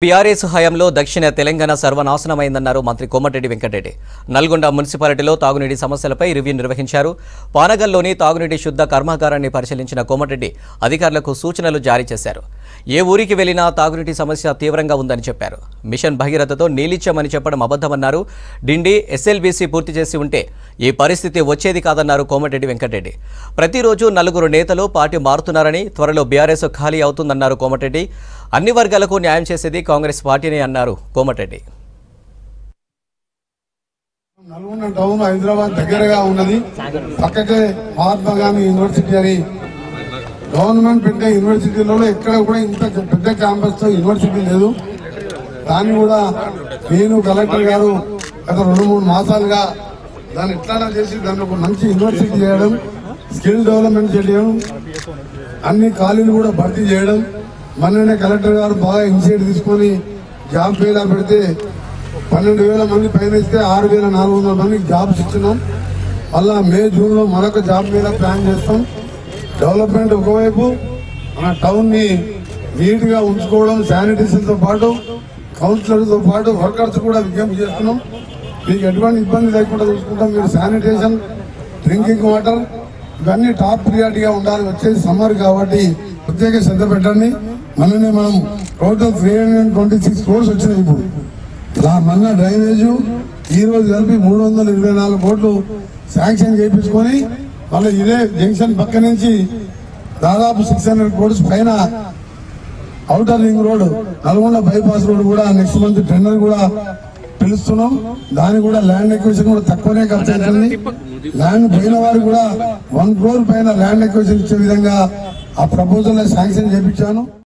BRS హయాంలో దక్షిణ తెలంగాణ సర్వనాశనమైందన్నారు మంత్రి కోమటిరెడ్డి వెంకటరెడ్డి. నల్గొండ మున్సిపాలిటీలో తాగునీటి సమస్యలపై రివ్యూ నిర్వహించారు. పానగల్లోని తాగునీటి శుద్ధ కర్మాగారాన్ని పరిశీలించిన కోమటిరెడ్డి అధికారులకు సూచనలు జారీ చేశారు. ఏ ఊరికి వెళ్లినా తాగునీటి సమస్య తీవ్రంగా ఉందని చెప్పారు. మిషన్ భగీరథతో నీలిచ్చామని చెప్పడం అబద్ధమన్నారు. డిండి ఎస్ఎల్బీసీ పూర్తి చేసి ఉంటే ఈ పరిస్థితి వచ్చేది కాదన్నారు కోమటిరెడ్డి వెంకటరెడ్డి. ప్రతిరోజు నలుగురు నేతలు పార్టీ మారుతున్నారని, త్వరలో బీఆర్ఎస్ ఖాళీ అవుతుందన్నారు కోమటిరెడ్డి. అన్ని వర్గాలకు న్యాయం చేసేది కాంగ్రెస్ పార్టీనే అన్నారు కోమటిరెడ్డి. నల్గొండ టౌన్ హైదరాబాద్ దగ్గరగా ఉన్నది. పక్కకే మహాత్మా గాంధీ యూనివర్సిటీ అని గవర్నమెంట్ పెట్టే యూనివర్సిటీలో ఎక్కడ కూడా ఇంత పెద్ద క్యాంపస్ తో యూనివర్సిటీ లేదు. దాన్ని కూడా నేను కలెక్టర్ గారు గత 2-3 మాసాలుగా దాన్ని ఎట్లా చేసి దాన్ని ఒక మంచి యూనివర్సిటీ చేయడం, స్కిల్ డెవలప్మెంట్ చేయడం, అన్ని ఖాళీలు కూడా భర్తీ చేయడం. మొన్ననే కలెక్టర్ గారు బాగా ఇనిషియేటివ్ తీసుకొని జాబ్ ఫెయిల్ పెడితే 12,000 మంది పైన ఇస్తే 6,400 మందికి జాబ్స్ ఇచ్చినాం. మళ్ళా మే జూన్ లో మరొక జాబ్ మీద ప్లాన్ చేస్తాం. డెవలప్మెంట్ ఒకవైపు మన టౌన్ ని నీట్ గా ఉంచుకోవడం, శానిటేషన్ తో పాటు కౌన్సిలర్ తో పాటు వర్కర్స్ కూడా విజ్ఞప్తి చేస్తున్నాం. మీకు ఎటువంటి ఇబ్బంది లేకుండా చూసుకుంటాం. మీరు శానిటేషన్, డ్రింకింగ్ వాటర్ ఇవన్నీ టాప్ ప్రియారిటీగా ఉండాలి. వచ్చేది సమ్మర్ కాబట్టి ప్రత్యేక శ్రద్ధ పెట్టండి. మననే మనం టోటల్ 326 crores వచ్చినాయి. ఇప్పుడు మన డ్రైనేజ్ ఈ రోజు కలిపి 324 కోట్లు శాంక్షన్ చేయించుకొని మళ్ళీ ఇదే జంక్షన్ పక్క నుంచి దాదాపు 600 crores పైన outer ring road, Nalgonda bypass road కూడా నెక్స్ట్ మంత్ టెండర్ కూడా పిలుస్తున్నాం. దానికి కూడా ల్యాండ్ ఎక్విజిషన్ కూడా తక్కువనే ఖర్చు అవుతుంది. ల్యాండ్ పోయిన వారికి కూడా 1 crore పైన ల్యాండ్ ఎక్విజిషన్ ఇచ్చే విధంగా ఆ ప్రపోజల్ శాంక్షన్ చేయించాను.